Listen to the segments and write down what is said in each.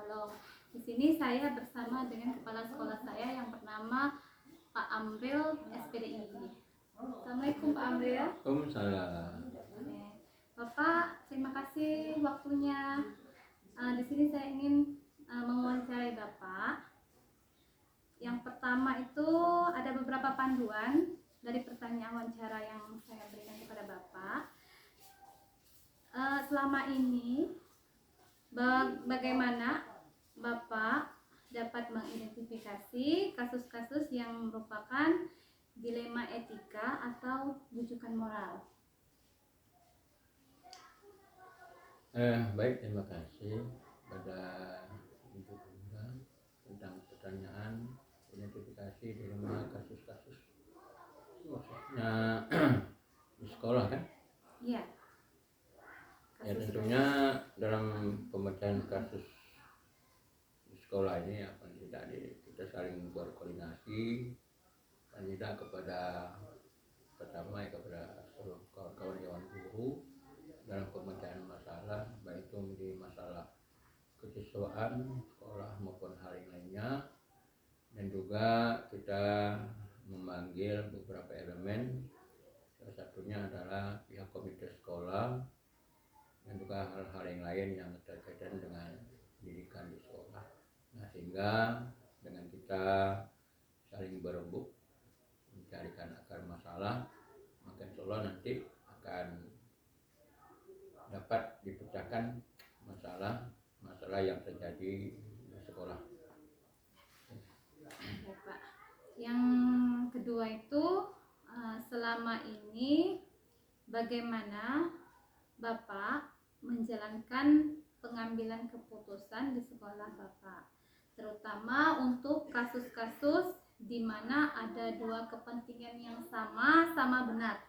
Psikolog. Di sini saya bersama dengan kepala sekolah saya yang bernama Pak Amril SPDI. Assalamualaikum Pak Amril. Waalaikumsalam. Bapak, terima kasih waktunya. Di sini saya ingin mewawancarai Bapak. Yang pertama itu ada beberapa panduan dari pertanyaan wawancara yang saya berikan kepada Bapak. Selama ini bagaimana Bapak dapat mengidentifikasi kasus-kasus yang merupakan dilema etika atau rujukan moral? Baik, terima kasih pada Ibu Bunda tentang pertanyaan identifikasi dilema kasus-kasus khususnya di sekolah kan? Iya. Ya tentunya dalam pemecahan kasus di sekolah ini akan kita saling berkoordinasi dan tidak kepada pertama kepada seluruh kawan-kawan dewan guru dalam pemecahan masalah, baik itu menjadi masalah kesiswaan sekolah maupun hal yang lainnya, dan juga kita memanggil beberapa elemen, salah satunya adalah pihak komite sekolah dan juga hal-hal yang lain yang terkaitan dengan pendidikan di sekolah. Nah, sehingga dengan kita saling berembuk mencarikan akar masalah, maka insya Allah nanti akan dapat dipecahkan masalah yang terjadi di sekolah. Ya, Pak. Yang kedua itu selama ini bagaimana Bapak menjalankan pengambilan keputusan di sekolah Bapak, terutama untuk kasus-kasus di mana ada dua kepentingan yang sama-sama benar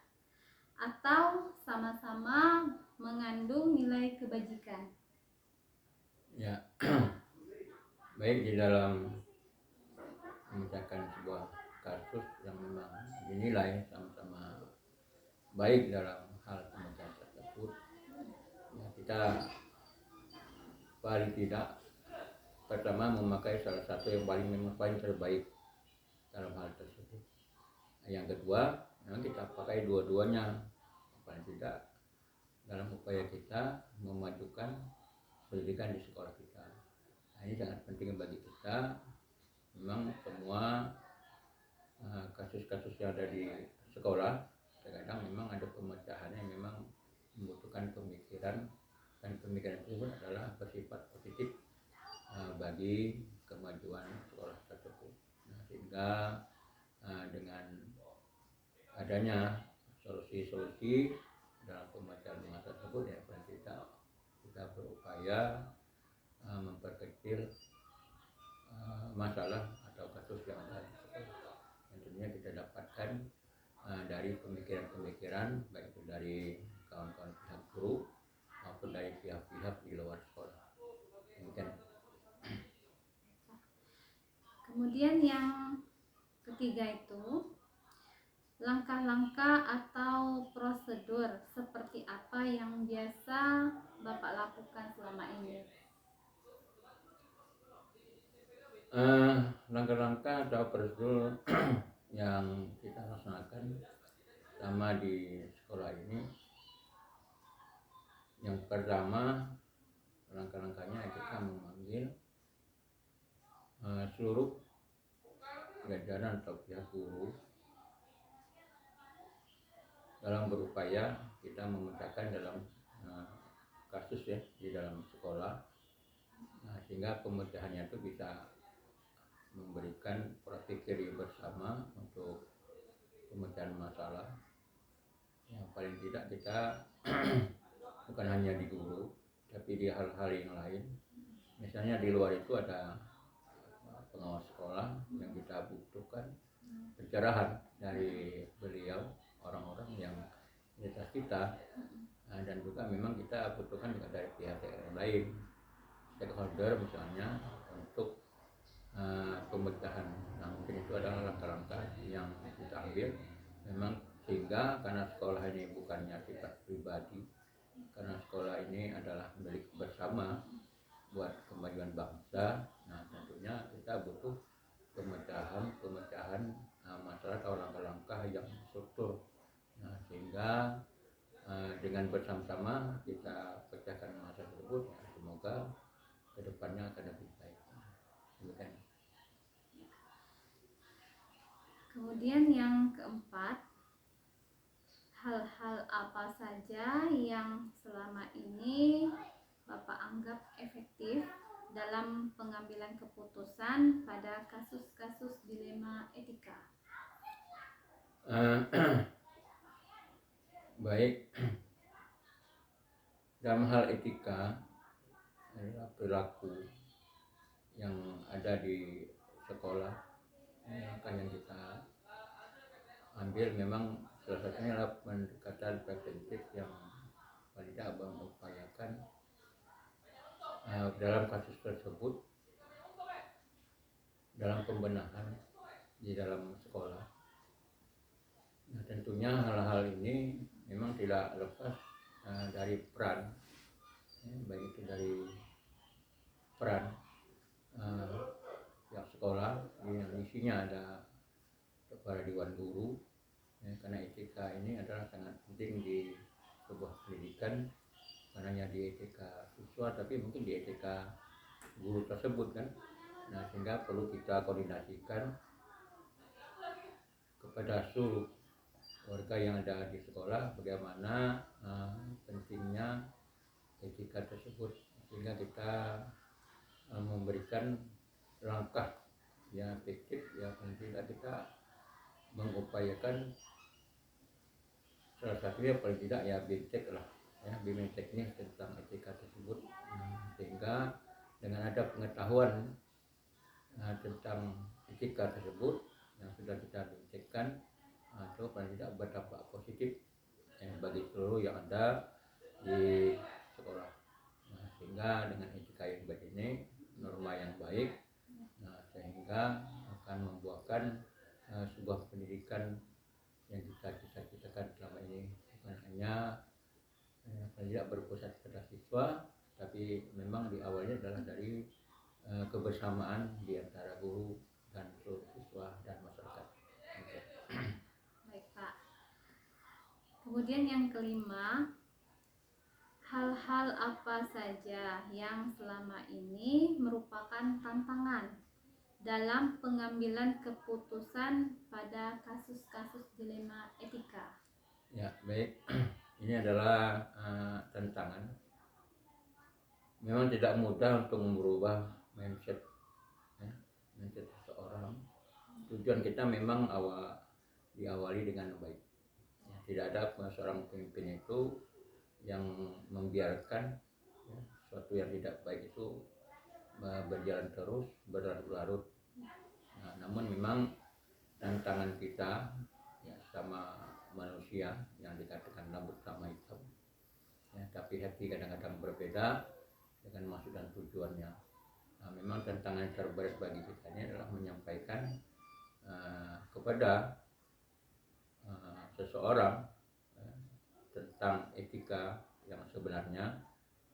atau sama-sama mengandung nilai kebajikan. Ya, baik, di dalam memecahkan sebuah kasus yang memang dinilai sama-sama baik dalam hal pemecahan tersebut, ya kita paling tidak pertama memakai salah satu yang paling terbaik dalam hal tersebut. Yang kedua, memang kita pakai dua-duanya, paling tidak dalam upaya kita memajukan pendidikan di sekolah kita. Nah, ini sangat penting bagi kita. Memang semua kasus-kasus yang ada di sekolah terkadang memang ada pemecahannya yang memang membutuhkan pemikiran, dan pemikiran tersebut adalah bersifat positif bagi kemajuan sekolah tersebut. Nah, sehingga dengan adanya solusi-solusi dalam pemecahan masalah tersebut, ya kita berupaya memperkecil masalah atau kasus yang ada di sekolah. Yang tentunya kita dapatkan dari pemikiran-pemikiran, baik itu dari kawan-kawan pihak guru maupun dari pihak-pihak di luar sekolah. Demikian. Kemudian yang ketiga itu langkah-langkah atau prosedur seperti apa yang biasa Bapak lakukan selama ini? Langkah-langkah atau prosedur yang kita laksanakan sama di sekolah ini, yang pertama langkah-langkahnya kita memanggil seluruh jajaran atau pihak guru dalam berupaya kita memecahkan dalam kasus ya di dalam sekolah. Nah, sehingga pemecahannya itu bisa memberikan pola pikir bersama untuk pemecahan masalah. Yang paling tidak kita bukan hanya di guru, tapi di hal-hal yang lain. Misalnya di luar itu ada pengawas sekolah yang kita butuhkan pencerahan dari beliau, orang-orang yang di atas kita, dan juga memang kita butuhkan juga dari pihak yang lain, stakeholder misalnya, untuk pemecahan. Nah, mungkin itu adalah langkah-langkah yang kita ambil memang, sehingga karena sekolah ini bukannya sifat pribadi, karena sekolah ini adalah milik bersama, buat kemajuan bangsa. Nah, tentunya kita butuh pemecahan masalah atau langkah-langkah yang struktur. Nah, sehingga dengan bersama-sama kita pecahkan masalah tersebut, ya, semoga kedepannya akan lebih baik. Demikian. Kemudian yang keempat, hal-hal apa saja yang selama ini Bapak anggap efektif dalam pengambilan keputusan pada kasus-kasus dilema etika? Baik, dalam hal etika adalah perilaku yang ada di sekolah. Langkah yang kita ambil memang salah satunya adalah pendekatan preventif yang paling tidak mengupayakan dalam kasus tersebut, dalam pembenahan di dalam sekolah. Nah, tentunya hal-hal ini memang tidak lepas dari peran, baik itu dari peran pihak sekolah, yang isinya ada kepala dewan guru, karena etika ini adalah sangat penting di sebuah pendidikan, karena hanya di etika siswa tapi mungkin di etika guru tersebut kan. Nah, sehingga perlu kita koordinasikan kepada seluruh warga yang ada di sekolah bagaimana pentingnya etika tersebut, sehingga kita memberikan langkah yang efektif, ya paling tidak kita mengupayakan salah satunya paling tidak ya BIMTEK lah, ya bimbingan teknis tentang etika tersebut. Sehingga dengan ada pengetahuan tentang etika tersebut yang sudah kita BIMTEKkan, atau paling tidak berdampak positif bagi seluruh yang ada di sekolah. Nah, sehingga dengan etika yang baik ini, norma yang baik, sehingga akan membuahkan sebuah pendidikan yang kita cita-citakan selama ini, bukan hanya tidak berpusat pada siswa, tapi memang di awalnya adalah dari kebersamaan di antara guru dan seluruh siswa dan masyarakat. Okay. Baik Pak. Kemudian yang kelima, hal-hal apa saja yang selama ini merupakan tantangan dalam pengambilan keputusan pada kasus-kasus dilema etika? Ya, baik. Ini adalah tantangan. Memang tidak mudah untuk merubah mindset seseorang. Tujuan kita memang diawali dengan baik. Ya, tidak ada seorang pemimpin itu yang membiarkan sesuatu yang tidak baik itu berjalan terus, berlarut-larut. Nah, namun memang tantangan kita, ya, sama manusia yang dikatakan rambut sama hitam, ya, tapi hati kadang-kadang berbeda dengan maksud dan tujuannya. Nah, memang tantangan terberat bagi kita ini adalah menyampaikan kepada seseorang tentang etika yang sebenarnya,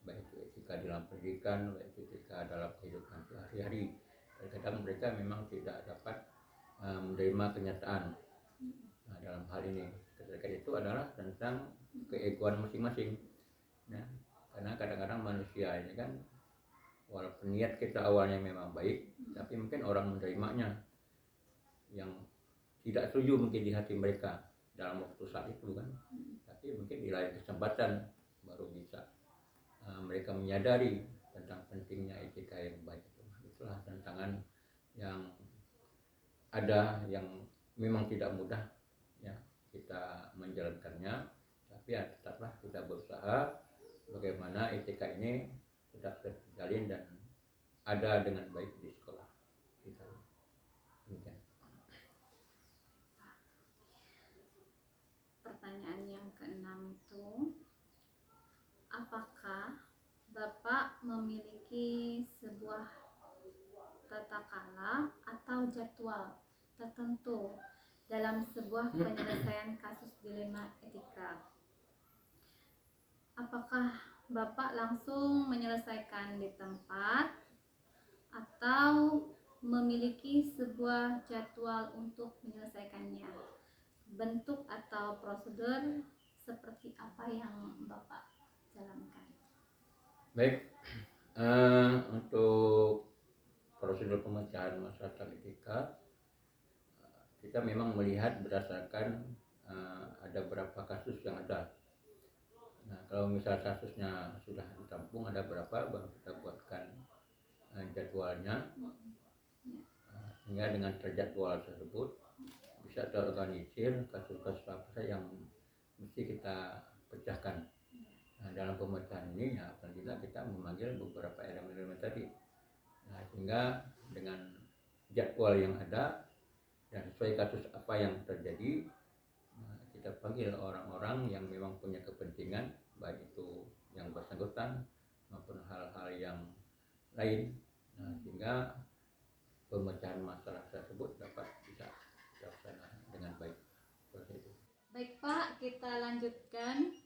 baik itu etika dalam pendidikan, baik itu etika dalam kehidupan sehari-hari. Kadang mereka memang tidak dapat menerima kenyataan dalam hal ini. Ketika itu adalah tentang keegoan masing-masing. Nah, karena kadang-kadang manusia ini kan, walaupun niat kita awalnya memang baik, tapi mungkin orang menerimanya yang tidak setuju mungkin di hati mereka dalam waktu saat itu kan. Tapi mungkin di lain kesempatan baru bisa mereka menyadari tentang pentingnya etika yang baik itu. Itulah tantangan yang ada, yang memang tidak mudah ya kita menjalankannya, tapi ya tetaplah kita berusaha bagaimana etika ini tetap terjalin dan ada dengan baik di sekolah kita. Demikian. Pertanyaan yang keenam itu, apakah Bapak memiliki sebuah tata cara atau jadwal tertentu dalam sebuah penyelesaian kasus dilema etika? Apakah Bapak langsung menyelesaikan di tempat atau memiliki sebuah jadwal untuk menyelesaikannya. Bentuk atau prosedur seperti apa yang Bapak jalankan? Baik, untuk prosedur pemecahan masalah etika, kita memang melihat berdasarkan ada beberapa kasus yang ada. Nah, kalau misal kasusnya sudah ditampung ada berapa, baru kita buatkan jadwalnya, sehingga dengan terjadwal tersebut bisa terorganisir kasus-kasus apa saja yang mesti kita pecahkan. Nah, dalam pemecahan ini ya kita memanggil beberapa elemen-elemen tadi. Nah, sehingga dengan jadwal yang ada dan sesuai kasus apa yang terjadi, kita panggil orang-orang yang memang punya kepentingan, baik itu yang bersangkutan maupun hal-hal yang lain. Nah, sehingga pemecahan masalah tersebut dapat bisa terlaksana dengan baik. Seperti itu. Baik Pak, kita lanjutkan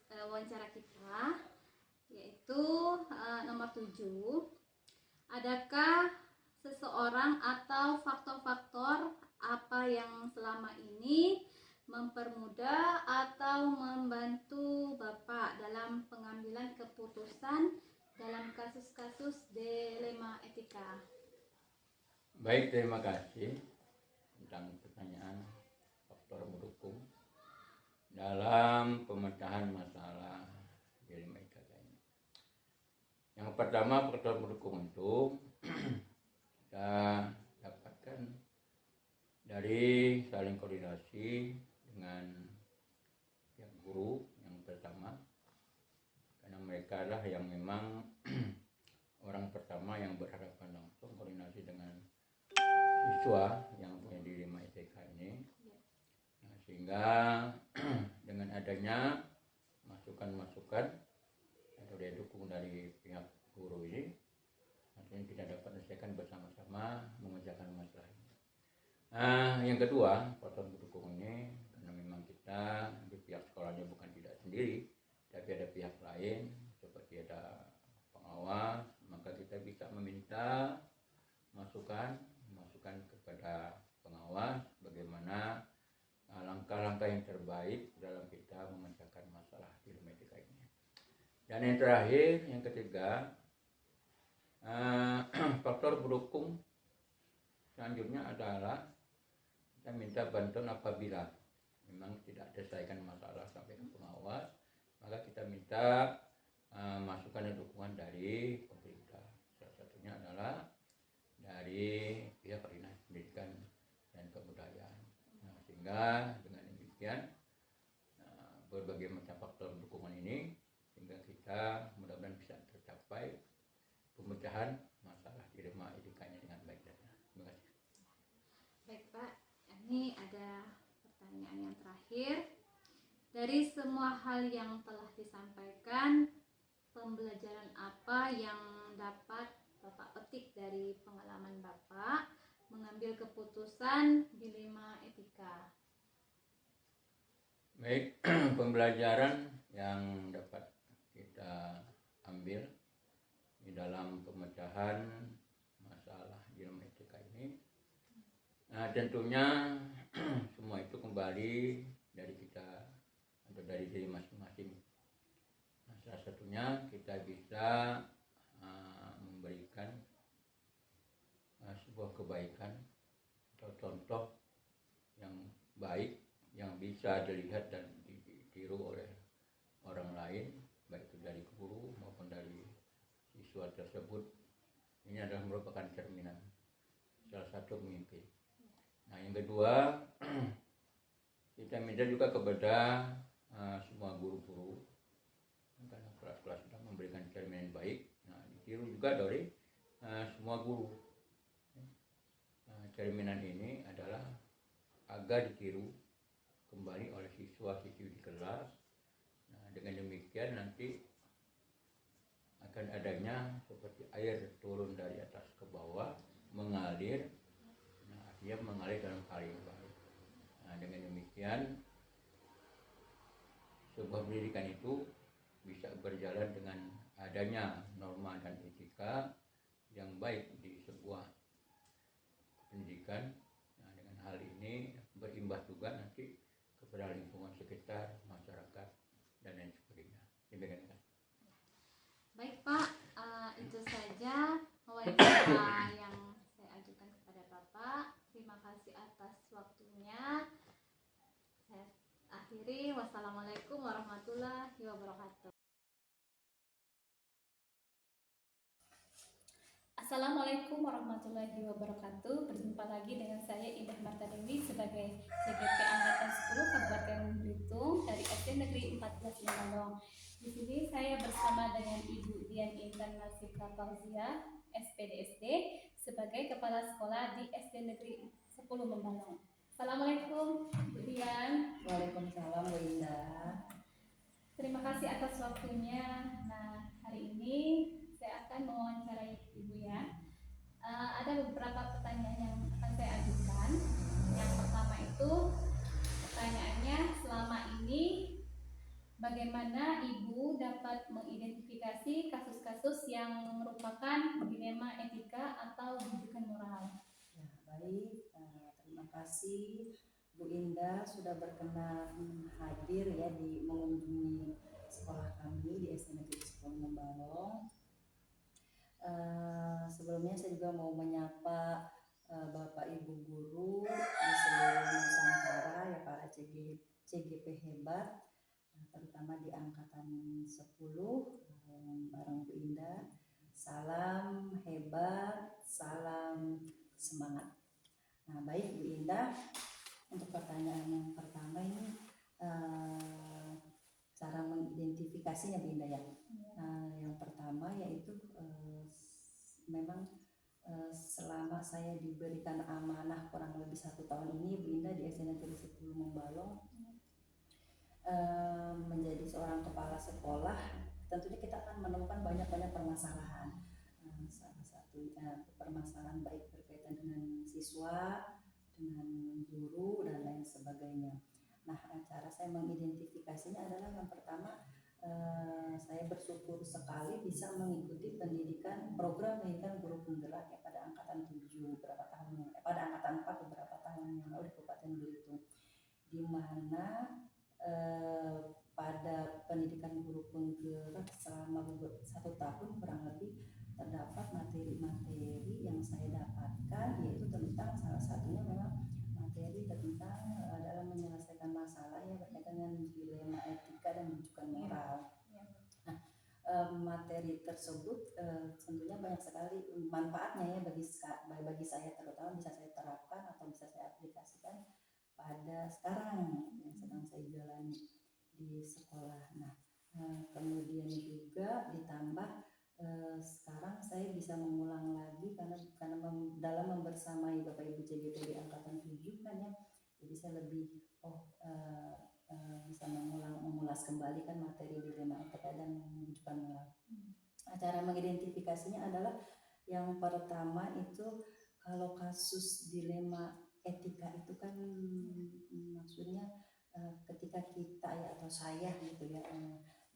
wawancara kita, yaitu nomor 7. Adakah seseorang atau faktor-faktor apa yang selama ini mempermudah atau membantu Bapak dalam pengambilan keputusan dalam kasus-kasus dilema etika? Baik, terima kasih tentang pertanyaan faktor mendukung dalam pemecahan masalah dilema etika ini. Yang pertama, faktor mendukung itu kita dapatkan dari saling koordinasi dengan pihak guru yang pertama, karena mereka lah yang memang orang pertama yang berhadapan langsung koordinasi dengan siswa yang punya dilema etika ini. Nah, sehingga dengan adanya masukan-masukan atau daya dukung dari pihak guru ini, nantinya kita dapat menyelesaikan bersama-sama mengerjakan masalah ini. Nah, yang kedua, faktor mendukung ini karena memang kita di pihak sekolahnya bukan tidak sendiri, tapi ada pihak lain seperti ada pengawas, maka kita bisa meminta masukan kepada pengawas bagaimana langkah-langkah yang terbaik dalam kita memecahkan masalah dilema etika ini. Dan yang terakhir, yang ketiga, faktor pendukung selanjutnya adalah kita minta bantuan apabila memang tidak selesaikan masalah sampai ke pengawas, maka kita minta masukan dan dukungan dari pemerintah. Salah satunya adalah dari pihak Dinas Pendidikan dan Kebudayaan. Nah, sehingga dengan demikian berbagai macam faktor dukungan ini sehingga kita mudah-mudahan bisa tercapai pemecahan masalah dilema etikanya dengan baik. Terima kasih. Baik Pak, ini ada pertanyaan yang terakhir. Dari semua hal yang telah disampaikan, pembelajaran apa yang dapat Bapak petik dari pengalaman Bapak mengambil keputusan dilema etika? Baik, pembelajaran yang dapat kita ambil di dalam pemecahan masalah dilema etika ini, nah tentunya semua itu kembali dari kita atau dari diri masing-masing. Nah, salah satunya kita bisa memberikan sebuah kebaikan atau contoh yang baik yang bisa dilihat dan ditiru oleh orang lain, baik itu dari guru maupun dari siswa tersebut. Ini adalah merupakan cerminan salah satu pemimpin. Nah, yang kedua, kita minta juga kepada semua guru-guru, karena kelas-kelas sudah memberikan cerminan baik. Nah, ditiru juga dari semua guru. Cerminan ini adalah agar ditiru kembali oleh siswa-siswi di kelas. Nah, dengan demikian nanti akan adanya seperti air turun dari atas ke bawah mengalir. Nah, dia mengalir dalam hal yang baik. Nah, dengan demikian sebuah pendidikan itu berjalan dengan adanya norma dan etika yang baik di sebuah pendidikan. Nah, dengan hal ini berimbas juga nanti kepada lingkungan sekitar, masyarakat, dan lain sebagainya. Demikian. Baik Pak, itu saja wawancara yang saya ajukan kepada Bapak. Terima kasih atas waktunya. Saya akhiri. Wassalamualaikum warahmatullahi wabarakatuh. Assalamualaikum warahmatullahi wabarakatuh. Berjumpa lagi dengan saya Indah Marta Dewi sebagai CGP Angkatan 10 Kabupaten Belitung dari SD Negeri 14 Limbalong. Di sini saya bersama dengan Ibu Dian Intan Nasika Fauzia, SPDSD, sebagai Kepala Sekolah di SD Negeri 10 Limbalong. Assalamualaikum Bu Dian. Waalaikumsalam Bu Indah. Terima kasih atas waktunya. Nah, hari ini saya akan mewawancarai Ibu ya. Ada beberapa pertanyaan yang akan saya ajukan. Yang pertama itu pertanyaannya, selama ini bagaimana Ibu dapat mengidentifikasi kasus-kasus yang merupakan dilema etika atau rujukan moral? Ya, baik, terima kasih Bu Indah sudah berkenan hadir ya di mengunjungi sekolah kami di SD Negeri 10 Membalong. Sebelumnya saya juga mau menyapa Bapak Ibu guru di seluruh Nusantara ya, para CGP hebat, terutama di angkatan 10 yang bareng Bu Indah. Salam hebat, salam semangat. Nah, baik Bu Indah, untuk pertanyaan yang pertama ini cara mengidentifikasinya Bu Indah ya. Yang pertama yaitu memang selama saya diberikan amanah kurang lebih 1 tahun ini Bu Indah di SD Negeri 10 Membalong, menjadi seorang kepala sekolah, tentunya kita akan menemukan banyak permasalahan. Salah satunya permasalahan baik berkaitan dengan siswa, dengan guru dan lain sebagainya. Nah, cara saya mengidentifikasinya adalah yang pertama, saya bersyukur sekali bisa mengikuti program pendidikan guru penggerak ya pada angkatan 7 pada angkatan 4 beberapa tahun yang lalu di Kabupaten Belitung, di mana pada pendidikan guru penggerak selama 1 tahun kurang lebih terdapat materi-materi yang saya dapatkan, yaitu tentang salah satunya memang materi tentang dalam menyelesaikan masalah ya berkaitan dengan dilema etika dan rujukan moral. Nah, materi tersebut tentunya banyak sekali manfaatnya ya bagi saya, terutama bisa saya terapkan atau bisa saya aplikasikan pada sekarang yang sedang saya jalani di sekolah. Nah, kemudian juga ditambah sekarang saya bisa mengulang lagi karena dalam membersamai Bapak Ibu CGP di angkatan 7 kan ya, jadi saya lebih bisa mengulas kembali kan materi dilema etika dan rujukan moral. Cara mengidentifikasinya adalah yang pertama itu, kalau kasus dilema etika itu kan maksudnya ketika kita ya atau saya gitu ya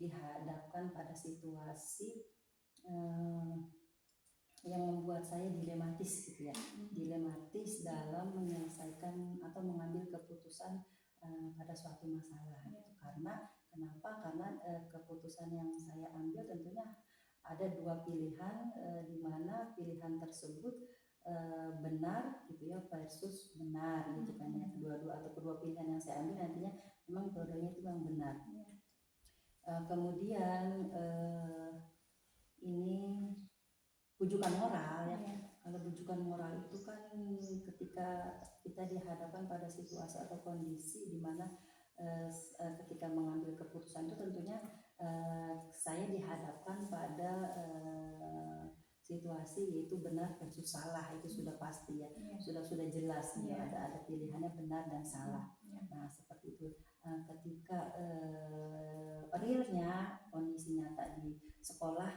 dihadapkan pada situasi yang membuat saya dilematis gitu ya, dilematis dalam menyelesaikan atau mengambil keputusan pada suatu masalah gitu. Kenapa? Karena keputusan yang saya ambil tentunya ada 2 pilihan, di mana pilihan tersebut benar gitu ya versus benar gitu kan ya, kedua pilihan yang saya ambil nantinya memang dua-duanya itu yang benar. Kemudian ini rujukan moral ya. Kalau rujukan moral itu kan ketika kita dihadapkan pada situasi atau kondisi di mana ketika mengambil keputusan itu tentunya saya dihadapkan pada situasi yaitu benar versus salah, itu sudah pasti ya, sudah jelas ya, ada pilihannya benar dan salah. Nah, seperti itu. Ketika realnya kondisi nyata di sekolah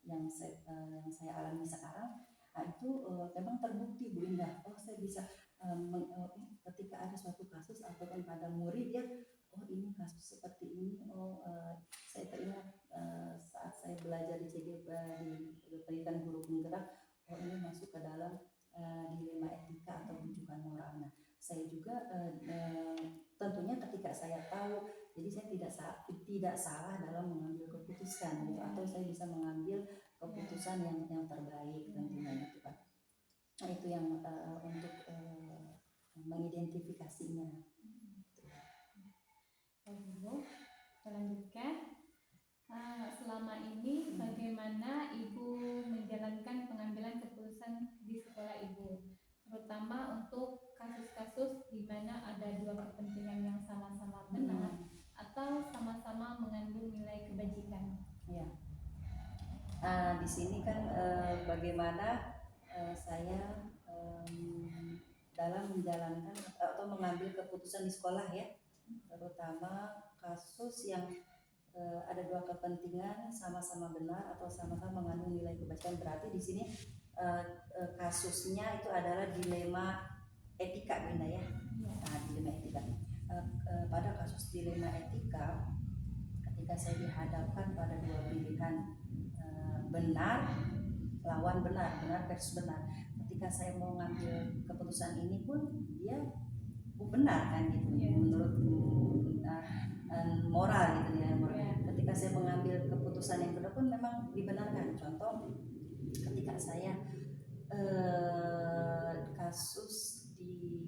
yang saya alami sekarang, itu memang terbukti Bu Indah, saya bisa ketika ada suatu kasus ataupun pada murid ya, ini kasus seperti ini, saya teringat belajar di CD di pendidikan guru penggerak, oh ini masuk ke dalam dilema etika atau rujukan moral. Nah, saya juga tentunya ketika saya tahu, jadi saya tidak salah dalam mengambil keputusan gitu, atau saya bisa mengambil keputusan yang terbaik tentunya gitu kan. Nah, itu yang untuk mengidentifikasinya. Ibu, selanjutnya, selama ini bagaimana Ibu menjalankan pengambilan keputusan di sekolah Ibu, terutama untuk kasus-kasus di mana ada dua kepentingan yang sama-sama benar atau sama-sama mengandung nilai kebajikan. Ya. Di sini kan bagaimana saya dalam menjalankan atau mengambil keputusan di sekolah ya, terutama kasus yang ada dua kepentingan sama-sama benar atau sama-sama mengandung nilai kebajikan. Berarti di sini kasusnya itu adalah dilema etika, Bunda ya. Nah, dilema etika. Pada kasus dilema etika, ketika saya dihadapkan pada dua pilihan, benar lawan benar, benar versus benar. Ketika saya mau ngambil keputusan ini pun dia benar kan gitu, menurut moral gitu ya. Ketika saya mengambil keputusan yang kedua pun memang dibenarkan. Contoh, ketika saya kasus di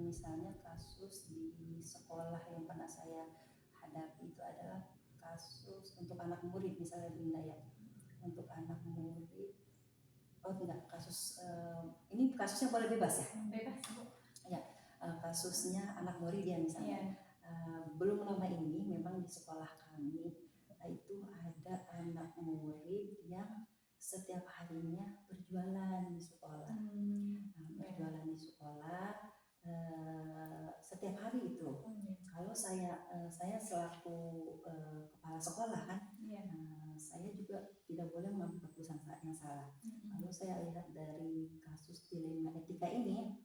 misalnya kasus di sekolah yang pernah saya hadapi itu adalah kasus untuk anak murid misalnya Bunda ya, untuk anak murid. Oh enggak, kasus ini kasusnya boleh bebas ya? Bebas Bu. Ya, kasusnya anak murid ya misalnya. Belum lama ini memang di sekolah kami itu ada anak murid yang setiap harinya berjualan di sekolah. Berjualan di sekolah setiap hari itu. Kalau saya selaku kepala sekolah kan, saya juga tidak boleh mengambil keputusan yang salah. Kalau saya lihat dari kasus dilema etika ini,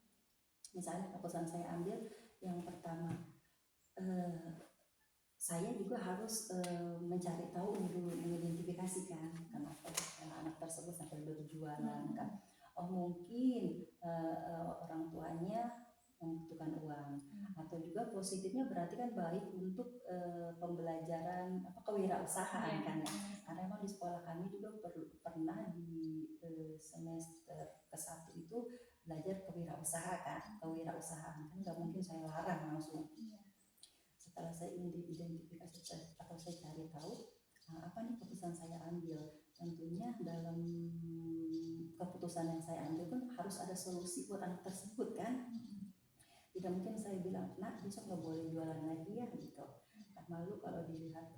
misalnya keputusan saya ambil yang pertama, saya juga harus mencari tahu dulu, mengidentifikasikan kenapa anak tersebut sampai berjualan kan. Oh mungkin orang tuanya membutuhkan uang, atau juga positifnya berarti kan baik untuk pembelajaran kewirausahaan kan ya. Karena memang di sekolah kami juga pernah di semester ke-1 itu belajar kewirausahaan kan nggak mungkin saya larang langsung. Setelah saya identifikasi atau saya cari tahu apa nih keputusan saya ambil, tentunya dalam keputusan yang saya ambil pun harus ada solusi buat anak tersebut kan. Tidak mungkin saya bilang, nak besok nggak boleh jualan lagi ya gitu. Malu kalau dilihat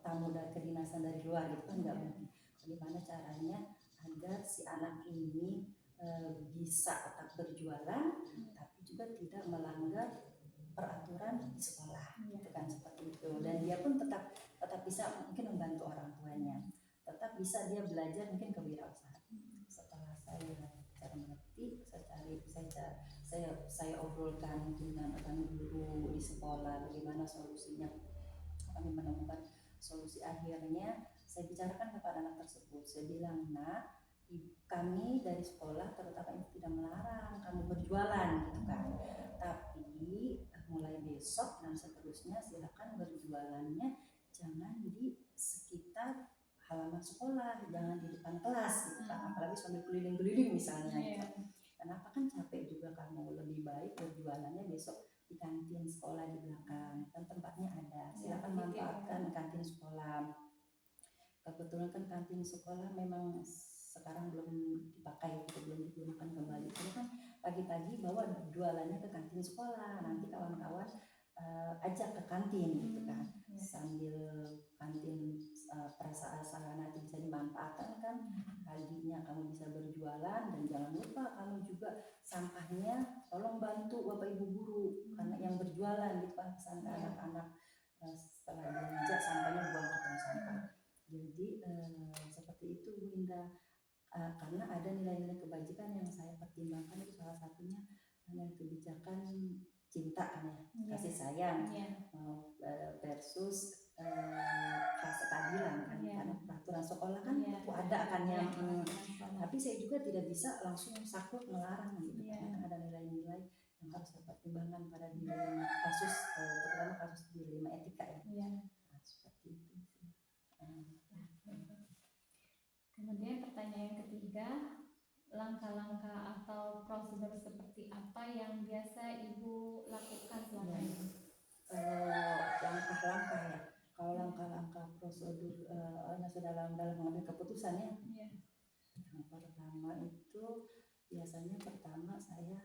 tamu dari kedinasan dari luar gitu kan, nggak mungkin. Bagaimana caranya agar si anak ini bisa tetap berjualan tapi juga tidak melanggar peraturan di sekolah gitu kan, seperti itu. Dan dia pun tetap bisa mungkin membantu orang tuanya, tetap bisa dia belajar mungkin kewirausahaan. Setelah saya mengerti, saya obrolkan dengan guru di sekolah bagaimana solusinya, kami menemukan solusi. Akhirnya saya bicarakan kepada anak tersebut, saya bilang, nak, kami dari sekolah terutama ini tidak melarang kamu berjualan gitu kan, tapi mulai besok dan seterusnya silakan berjualannya jangan di sekitar halaman sekolah, jangan di depan kelas gitu kan, apalagi sambil keliling-keliling misalnya gitu. Kenapa, kan capek juga kamu, lebih baik berjualannya besok di kantin sekolah di belakang, kan tempatnya ada, silakan manfaatkan kantin sekolah. Kebetulan kan kantin sekolah memang sekarang belum dipakai, belum digunakan kembali. Jadi kan pagi-pagi bawa jualannya ke kantin sekolah, nanti kawan-kawan ajak ke kantin gitu kan, sambil kantin prasarana nanti bisa dimanfaatkan kan. Paginya kamu bisa berjualan, dan jangan lupa kamu juga sampahnya tolong bantu bapak ibu guru karena yang berjualan gitu kan, pesan ke anak-anak setelah belanja sampahnya buang ke tong sampah. Jadi seperti itu Bu Indah. Karena ada nilai-nilai kebajikan yang saya pertimbangkan, itu salah satunya nilai kebijakan cinta kan ya, kasih sayang versus rasa keadilan kan sekolah kan Iya. itu ada kan yang Sama. tapi saya juga tidak bisa langsung saklek melarang gitu Iya. karena kan ada nilai-nilai yang harus dipertimbangkan pada dilema kasus terutama kasus dilema etika ya. Iya. Nah, seperti itu sih. Kemudian pertanyaan yang ketiga, langkah-langkah atau prosedur seperti apa yang biasa Ibu lakukan selama Iya. ini? Kalau langkah-langkah prosedur yang sudah dalam mengambil keputusan ya. Iya. Yang pertama itu biasanya saya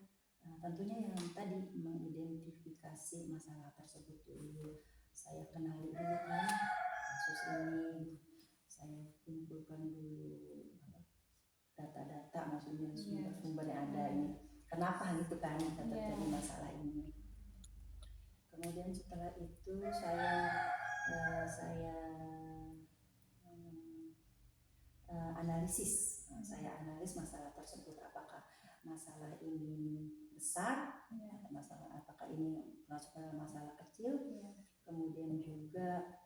tentunya yang tadi mengidentifikasi masalah tersebut dulu. Saya kenali dulu kan kasus ini, saya kumpulkan dulu data-data, maksudnya sumber-sumber yang ada ini. Kenapa gitu kan terjadi masalah ini. Kemudian setelah itu saya analisis. Saya analis masalah tersebut, apakah masalah ini besar, masalah apakah ini masuk ke masalah kecil, kemudian juga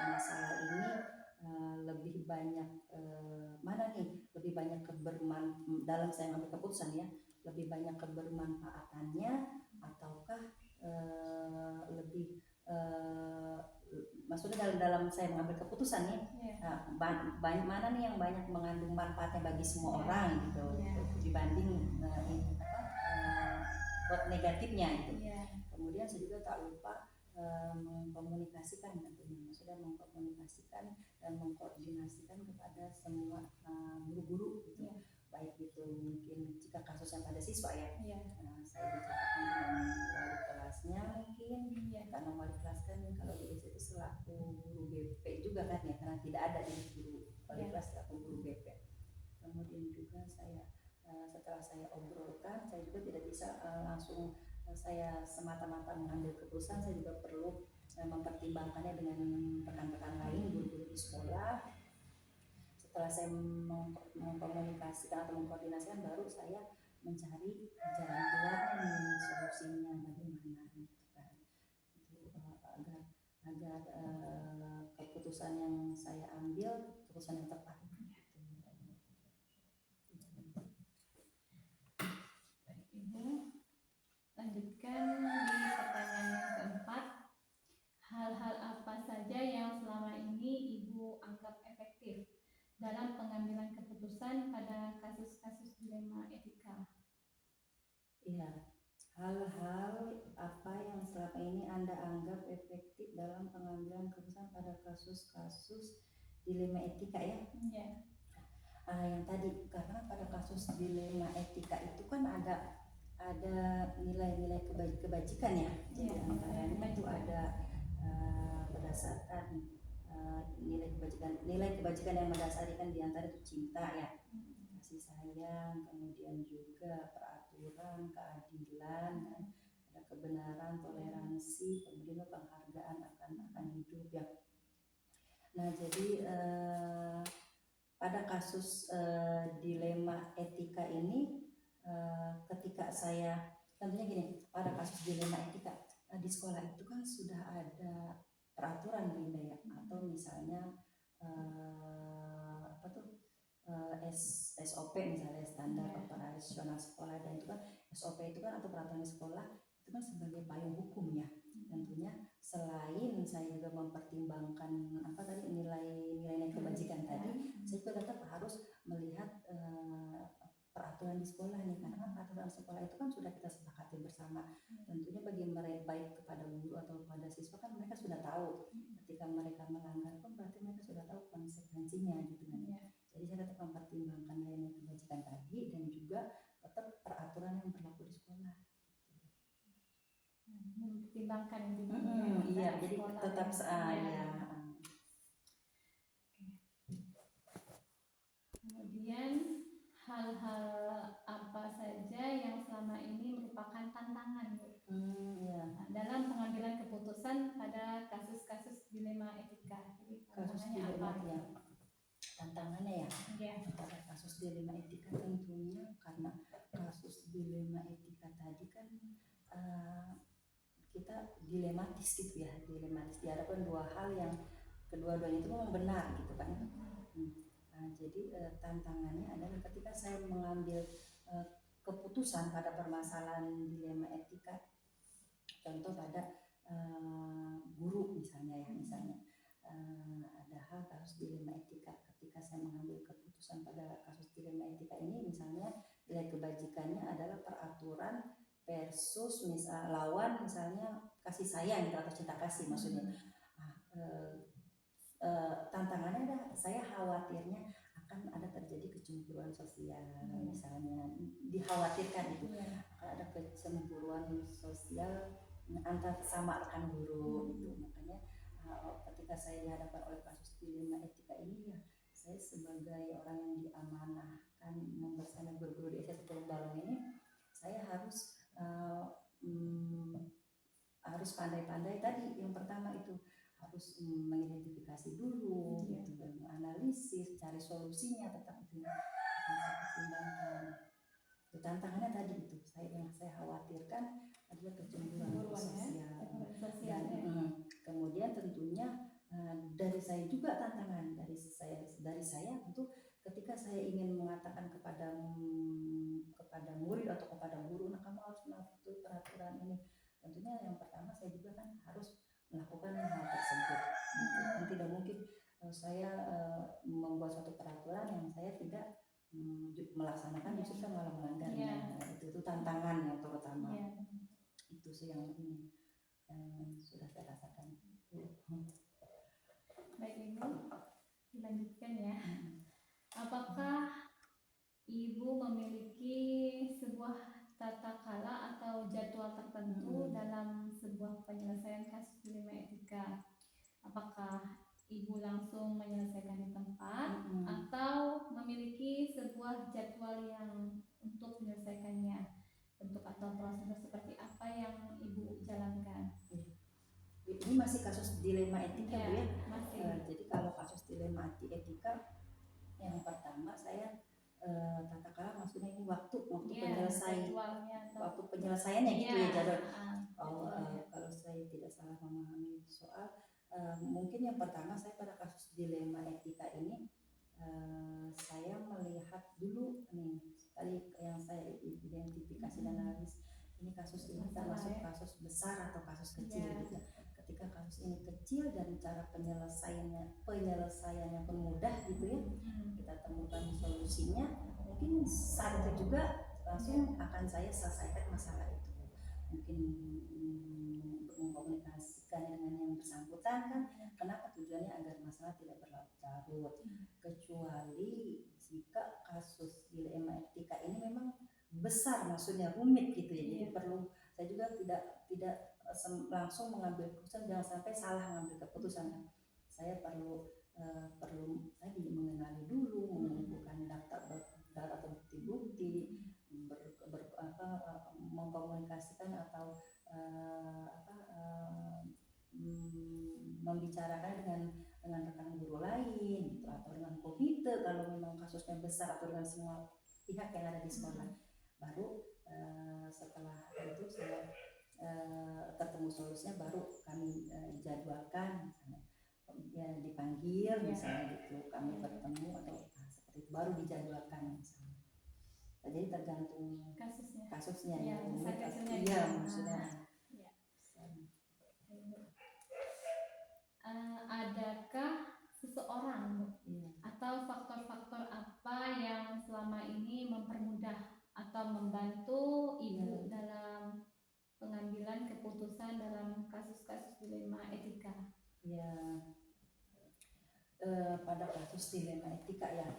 masalah ini lebih banyak mana nih lebih banyak dalam saya mengambil keputusan ya, lebih banyak kebermanfaatannya ataukah lebih maksudnya dalam saya mengambil keputusan nih mana nih yang banyak mengandung manfaatnya bagi semua orang gitu dibanding buat negatifnya gitu. Kemudian saya juga tak lupa mengkomunikasikan tentunya, maksudnya mengkomunikasikan dan mengkoordinasikan kepada semua guru-guru gitu. Baik itu mungkin jika kasusnya pada siswa ya, saya bicarakan dengan wali kelasnya mungkin, karena wali kelas kan kalau di SD itu selaku guru BP juga kan ya, karena tidak ada di guru wali kelas selaku guru BP. Kemudian juga saya setelah saya obrolkan, saya juga tidak bisa langsung saya semata-mata mengambil keputusan, saya juga perlu mempertimbangkannya dengan rekan-rekan lain, guru-guru di sekolah. Setelah saya mengkomunikasikan atau mengkoordinasikan, baru saya mencari jalan keluarnya nih, solusinya bagaimana gitu kan, itu agar keputusan yang saya ambil keputusan yang tepat. Lanjutkan di pertanyaan yang keempat, hal-hal apa saja yang selama ini Ibu anggap efektif dalam pengambilan keputusan pada kasus-kasus dilema etika? Iya, hal-hal apa yang selama ini Anda anggap efektif dalam pengambilan keputusan pada kasus-kasus dilema etika ya? Iya. Yang tadi, karena pada kasus dilema etika itu kan ada nilai-nilai kebajikan ya. Jadi antaranya itu ada berdasarkan nilai kebajikan yang mendasarikan diantara itu cinta ya, kasih sayang, kemudian juga peraturan, keadilan, ada kebenaran, toleransi, kemudian penghargaan akan hidup ya. Nah jadi pada kasus dilema etika ini, ketika saya tentunya gini, pada kasus dilema etika di sekolah itu kan sudah ada peraturan Linda ya, atau misalnya SOP misalnya standar operasional sekolah, dan itu kan SOP itu kan atau peraturan sekolah itu kan sebagai payung hukum ya. Tentunya selain saya juga mempertimbangkan nilai kebajikan tadi, saya juga tetap harus melihat peraturan di sekolah nih, karena peraturan sekolah itu kan sudah kita sepakati bersama. Tentunya bagi mereka, baik kepada guru atau kepada siswa, kan mereka sudah tahu ketika mereka melanggar pun berarti mereka sudah tahu konsekuensinya gitu kan. Jadi saya tetap mempertimbangkan nilai kebajikan tadi dan juga tetap peraturan yang berlaku di sekolah. Mempertimbangkan iya, jadi tetap ya. Kemudian hal-hal apa saja yang selama ini merupakan tantangan dalam pengambilan keputusan pada kasus-kasus dilema etika? Jadi tantangannya apa? Tantangannya ya, pada kasus dilema etika tentunya karena kasus dilema etika tadi kan kita dilematis gitu ya, dilematis dihadapkan dua hal yang kedua-duanya itu memang benar gitu kan. Jadi tantangannya adalah ketika saya mengambil keputusan pada permasalahan dilema etika, contoh pada guru misalnya ada hal kasus dilema etika. Ketika saya mengambil keputusan pada kasus dilema etika ini, misalnya nilai kebajikannya adalah peraturan versus lawan misalnya kasih sayang gitu, atau cinta kasih maksudnya. Tantangannya adalah saya khawatirnya akan ada terjadi kecemburuan sosial, misalnya dikhawatirkan itu akan ada kecemburuan sosial antar sama rekan guru gitu. Makanya ketika saya dihadapkan oleh kasus dilema etika ini, ya saya sebagai orang yang diamanahkan membersama guru-guru di SMA Tulung Balong ini, saya harus pandai-pandai tadi. Yang pertama itu harus mengidentifikasi dulu, gitu, dan menganalisis, cari solusinya, tetap itu saya pertimbangkan. Itu tantangannya tadi itu. Yang saya khawatirkan adalah kecemburuan sosial. Dan kemudian tentunya dari saya juga tantangan dari saya tentu ketika saya ingin mengatakan kepada murid atau kepada guru, nah kamu harus melakukan peraturan ini. Tentunya yang pertama saya juga kan harus melakukan hal tersebut. Dan tidak mungkin saya membuat suatu peraturan yang saya tidak melaksanakan, justru malah melanggarnya. Itu tantangan yang terutama. Itu sih yang ini yang sudah saya rasakan. Baik Ibu, dilanjutkan ya. Apakah Ibu memiliki sebuah tata cara atau jadwal tertentu dalam sebuah penyelesaian kasus dilema etika? Apakah Ibu langsung menyelesaikan di tempat atau memiliki sebuah jadwal yang untuk menyelesaikannya? Bentuk atau prosedur seperti apa yang Ibu jalankan? Ini masih kasus dilema etika, Bu ya? Masih. Jadi kalau kasus dilema etika, yang pertama saya tata cara, maksudnya ini waktu penyelesaiannya gitu ya, jadwal. Kalau saya tidak salah memahami soal, mungkin yang pertama saya pada kasus dilema etika ini saya melihat dulu nih tadi yang saya identifikasi dan analis, ini kasus ini termasuk kasus besar atau kasus kecil gitu. Ketika kasus ini kecil dan cara penyelesaiannya pun mudah gitu ya, kita temukan solusinya, mungkin saat itu juga langsung akan saya selesaikan masalah itu. Mungkin mengkomunikasikan dengan yang bersangkutan kan, kenapa tujuannya agar masalah tidak berlarut-larut. Kecuali jika kasus dilema etika ini memang besar, maksudnya rumit gitu ya, jadi perlu saya juga tidak langsung mengambil keputusan, jangan sampai salah mengambil keputusan kan. Saya perlu tadi mengenali dulu, mengumpulkan data atau bukti-bukti, mengkomunikasikan atau membicarakan dengan rekan guru lain gitu, atau dengan komite kalau memang kasusnya besar, atau dengan semua pihak yang ada di sekolah. Baru setelah itu saya ketemu solusinya, baru kami jadwalkan, misalnya ya dipanggil misalnya gitu, kami bertemu atau seperti itu, baru dijadwalkan misalnya. Jadi tergantung kasusnya ya, maksudnya. Adakah seseorang atau faktor-faktor apa yang selama ini mempermudah atau membantu Ibu dalam pengambilan keputusan dalam kasus-kasus dilema etika? Ya, pada kasus dilema etika ya.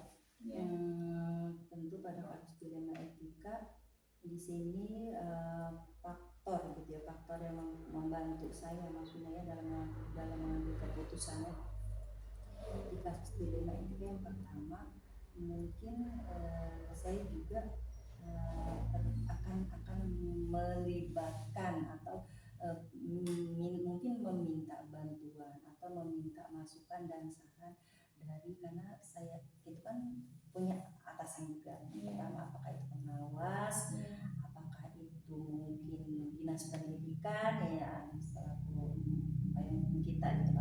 Tentu pada kasus dilema etika di sini faktor gitu ya, faktor yang membantu saya maksudnya ya dalam mengambil keputusannya di kasus dilema etika. Yang pertama mungkin saya juga akan melibatkan atau mungkin meminta bantuan atau meminta masukan dan saran dari, karena saya itu kan punya atasan juga. Pertama, apakah itu pengawas, apakah itu mungkin dinas pendidikan ya selaku payung kita gitu,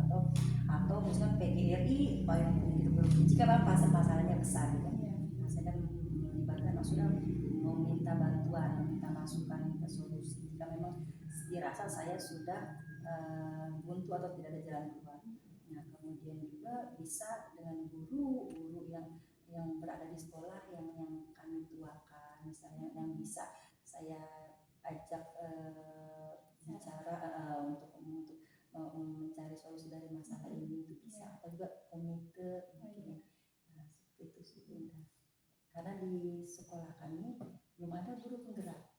atau misalkan PGRI payung gitu jika memang masalahnya besar gitu. Iya. Nah, saya akan melibatkan maksudnya meminta bantuan, meminta masukan, minta solusi jika memang dirasa saya sudah buntu atau tidak ada jalan keluar. Nah, kemudian juga bisa dengan guru yang berada di sekolah yang kami tuakan, misalnya yang bisa saya ajak bicara untuk mencari solusi dari masalah ini itu bisa, atau juga komite mungkin. Nah, seperti itu sih Bunda. Karena di sekolah kami belum ada guru penggerak.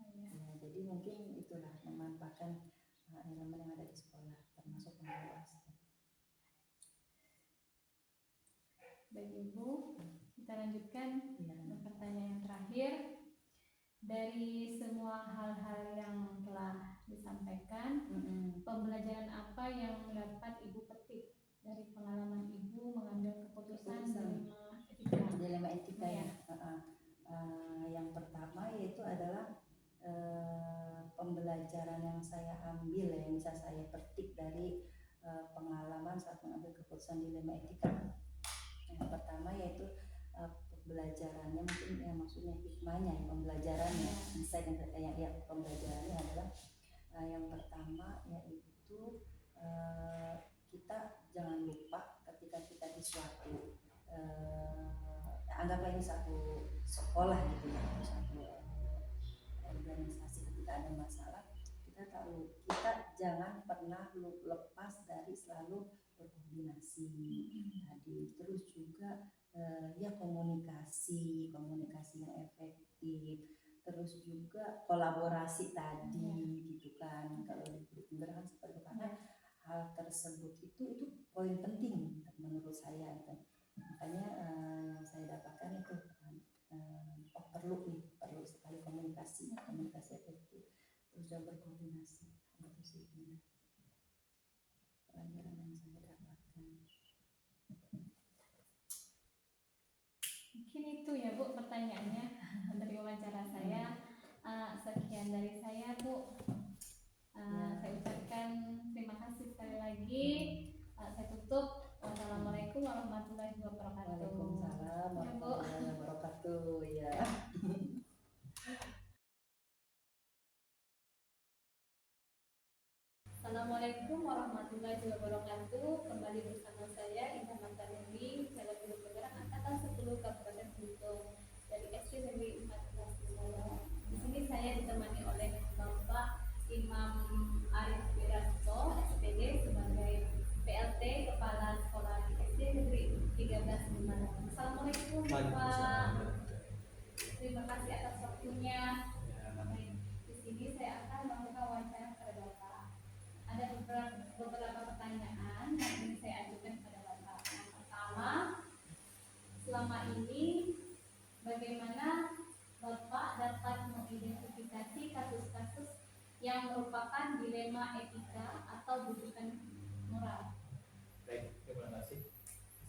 Ya, jadi mungkin itulah memanfaatkan elemen yang ada di sekolah termasuk pengawas. Baik Ibu, kita lanjutkan Ya. ke pertanyaan yang terakhir. Dari semua hal-hal yang telah disampaikan, pembelajaran apa yang dapat Ibu petik dari pengalaman Ibu mengambil keputusan Dilema etika Ya. Yang pertama yaitu adalah pembelajaran yang saya ambil yang bisa saya petik dari pengalaman saat mengambil keputusan dilema etika. Yang pertama yaitu pembelajarannya, mungkin ya maksudnya hikmahnya, pembelajarannya, insight yang pembelajarannya adalah yang pertama yaitu kita jangan lupa ketika kita di suatu anggaplah ini satu sekolah gitu ya, satu organisasi, ketika ada masalah kita jangan pernah lepas dari selalu berkoordinasi tadi, terus juga ya komunikasi yang efektif, terus juga kolaborasi tadi gitu kan. Kalau di grup penggerak kan seperti itu, karena hal tersebut itu poin penting menurut saya gitu. Makanya yang saya dapatkan itu perlu sekali komunikasi efektif, terus juga berkoordinasi. Itu sih pelajaran yang saya dapatkan. Mungkin itu ya Bu pertanyaannya dari wawancara saya. Sekian dari saya Bu. Saya ucapkan terima kasih sekali lagi. Saya tutup. Wassalamualaikum warahmatullahi wabarakatuh. Waalaikumsalam warahmatullahi wabarakatuh. Ya. Assalamualaikum warahmatullahi wabarakatuh. Kembali bersama saya Indah Martanuri, Caleg Grup Penggerak Angkatan 10 Kabupaten Belitung dari SD Negeri 14 Belitung. Di sini saya ditemani oleh Bapak Imam Arif Wirasto, SPD sebagai PLT Kepala Sekolah di SD Negeri 13 Belitung. Assalamualaikum Bapak. Terima kasih atas waktunya. Di sini saya akan melakukan wawancara kepada Bapak. Ada beberapa pertanyaan yang ingin saya ajukan kepada Bapak. Yang pertama, selama ini bagaimana Bapak dapat mengidentifikasi kasus-kasus yang merupakan dilema etika atau bujukan moral? Baik, terima kasih.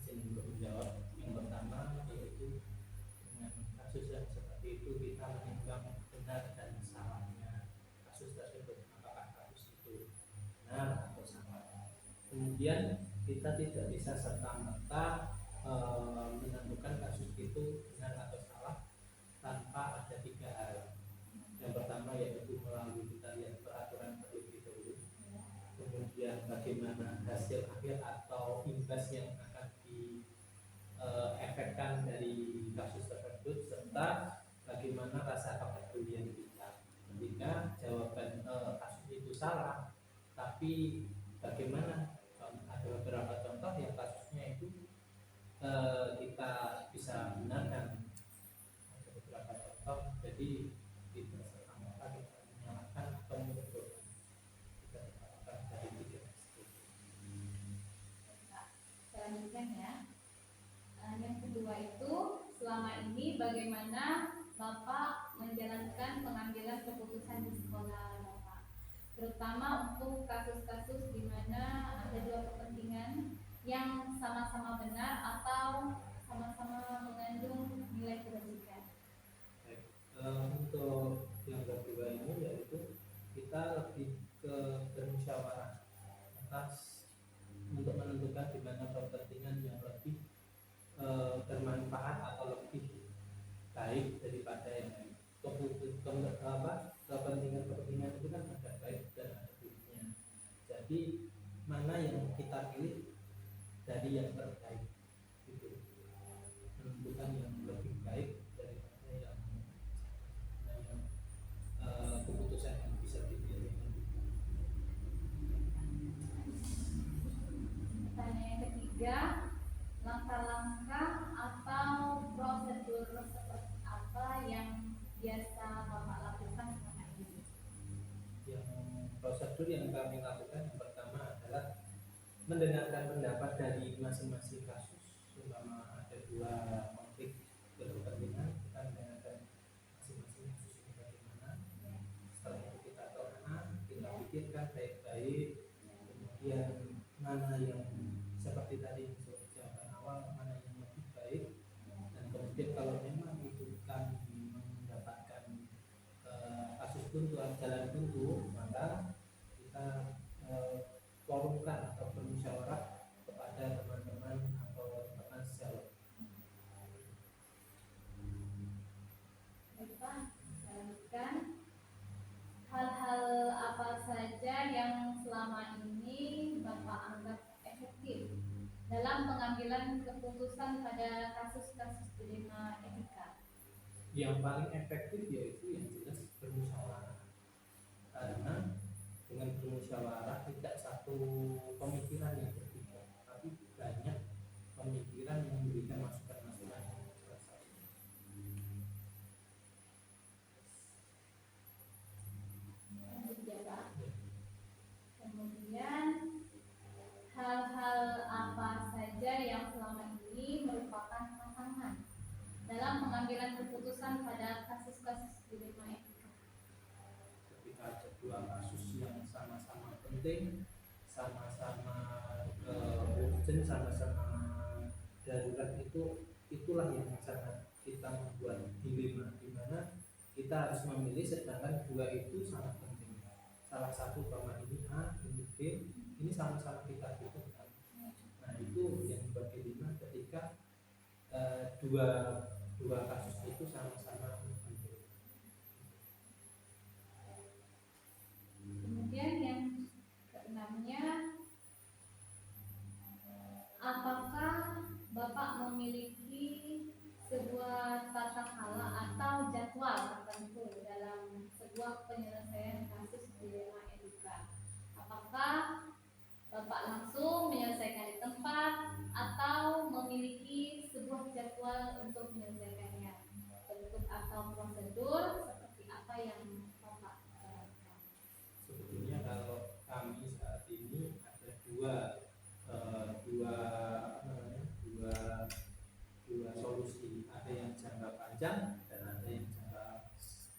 Izin untuk menjawab. Yang pertama yaitu dengan kasus yang seperti itu kita menimbang benar dan salahnya kasus tersebut, apakah kasus itu benar atau salah. Kemudian kita tidak bisa serta-merta menentukan kasus itu benar atau salah tanpa ada 3 hal. Yang pertama yaitu melalui kita lihat peraturan terlebih dahulu, kemudian bagaimana hasil akhir atau imbas yang akan diefekkan dari kasus tersebut, serta bagaimana rasa kepedulian kita ketika jawaban kasus itu salah. Tapi bagaimana ada beberapa contoh yang kasusnya itu kita bisa benarkan, ada beberapa contoh, jadi tidak serta-merta kita menyalahkan atau menuduh. Kita dapatkan dari 3 aspek. Selanjutnya ya. Yang kedua itu, selama ini bagaimana Bapak menjalankan pengambilan keputusan di sekolah Bapak, terutama untuk kasus-kasus di mana ada 2 kepentingan yang sama-sama benar atau sama-sama mengandung nilai kebajikan. Untuk yang kedua ini yaitu kita lebih ke bermusyawarah atas untuk menentukan di mana kepentingan yang lebih yang terbaik itu, menentukan yang lebih baik daripada yang keputusan yang bisa dipilih. Pertanyaan yang ketiga, langkah-langkah atau prosedur seperti apa yang biasa Bapak lakukan selama ini? Yang prosedur yang kami lakukan yang pertama adalah mendengarkan pendapat dari masing-masing kasus. Selama ada dua konflik berkepentingan, kita mendengarkan masing-masing kasus ini bagaimana. Setelah itu kita telaah, kita pikirkan baik-baik, kemudian mana yang seperti tadi jawaban awal, mana yang lebih baik, dan kemudian kalau memang itu kami mendapatkan kasus buntu, jalan buntu, maka kita forumkan atau bermusyawarah kepada teman-teman atau rekan sejawat. Baik Pak, saya lanjutkan. Hal-hal apa saja yang selama ini Bapak anggap efektif dalam pengambilan keputusan pada kasus-kasus dilema etika? Yang paling efektif yaitu yang jelas bermusyawarah, karena dengan bermusyawarah tidak satu pemikiran yang berbeda, tapi banyak pemikiran yang memberikan masukan-masukan yang selesai. Lanjut ya Pak. Kemudian hal-hal apa saja yang selama ini merupakan tantangan dalam pengambilan keputusan pada kasus-kasus dilema etika? Ketika ada dua kasus yang sama-sama penting, sama-sama urgent, sama-sama darurat, itulah yang sangat kita membuat dilema, di mana kita harus memilih, sedangkan dua itu sangat penting. Salah satu umpama ini A, ini B, ini sama-sama kita butuhkan. Nah itu yang membuat dilema ketika dua kasus itu sama-sama penting. Kemudian yang keenamnya, apakah Bapak memiliki sebuah tata cara atau jadwal tertentu dalam sebuah penyelesaian kasus dilema etika? Apakah Bapak langsung menyelesaikan di tempat atau memiliki sebuah jadwal untuk menyelesaikannya? Bentuk atau prosedur seperti apa yang Bapak jalankan? Sebetulnya kalau kami saat ini ada dua solusi, ada yang jangka panjang dan ada yang jangka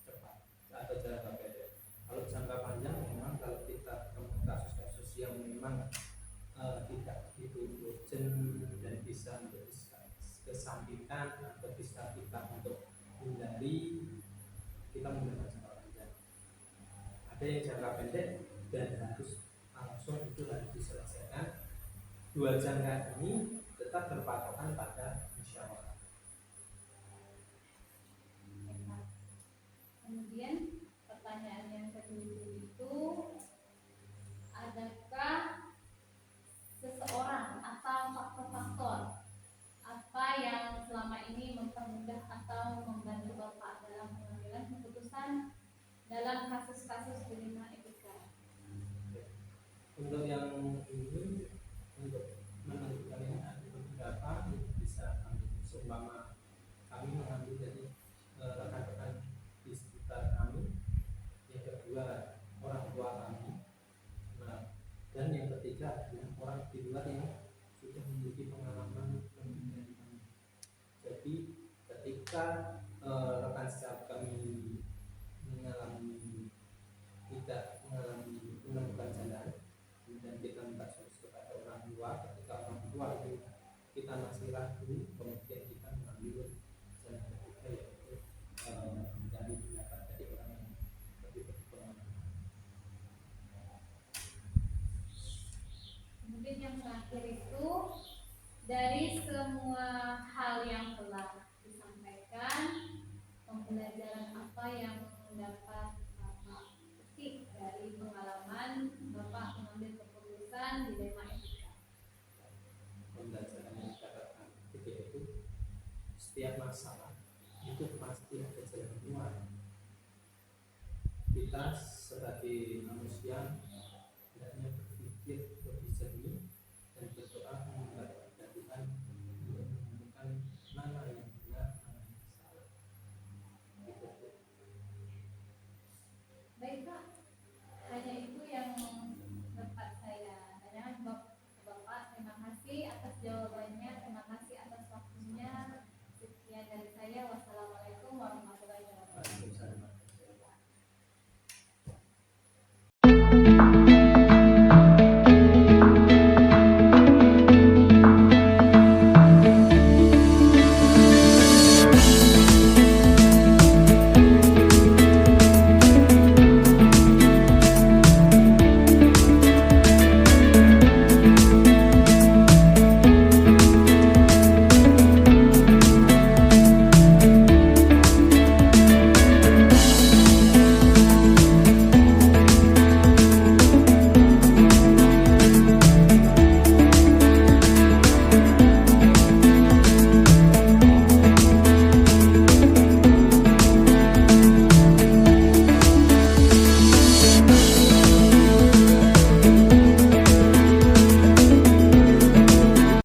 cepat atau jangka pendek. Kalau jangka panjang memang kalau kita ketemu kasus-kasus yang memang tidak begitu urgent dan bisa untuk kesampingkan atau bisa kita untuk hindari, kita menggunakan jangka panjang. Ada yang jangka pendek dan harus langsung itu harus diselesaikan. Dua jangka ini tetap berpatokan pada musyawarah. Kemudian pertanyaan yang kedua itu, adakah seseorang atau faktor-faktor apa yang selama ini mempermudah atau membantu Bapak dalam pengambilan keputusan dalam kasus-kasus dilema etika? Untuk yang ini, untuk menentukan ini ada beberapa yang bisa kami, seumpama kami mengambil dari rekan-rekan di sekitar kami, yang kedua orang tua kami, nah, dan yang ketiga adalah orang di luar yang sudah memiliki pengalaman lebih dari kami. Jadi ketika rekan sejawat kami tidak mengalami menemukan jalan, kemudian kita minta solusi kepada orang tua. Ketika orang tua itu kita masih ragu, kemudian kita mengambil jalan ketiga, yaitu mencari pendapat dari orang yang lebih berpengalaman. Kemudian yang terakhir itu, dari semua hal yang telah disampaikan, pembelajaran apa yang dapat Bapak petik dari pengalaman Bapak mengambil keputusan dilema etika? Pembelajaran setiap masalah itu pasti ada jalan keluar. Kita sebagai manusia hendaknya berpikir lebih jernih dan berdoa kepada Tuhan untuk menemukan mana yang benar, mana yang salah. Gitu. Baik Pak, hanya itu yang dapat saya tanyakan. Bapak, terima kasih atas jawabannya, terima kasih atas waktunya. Sekian dari saya.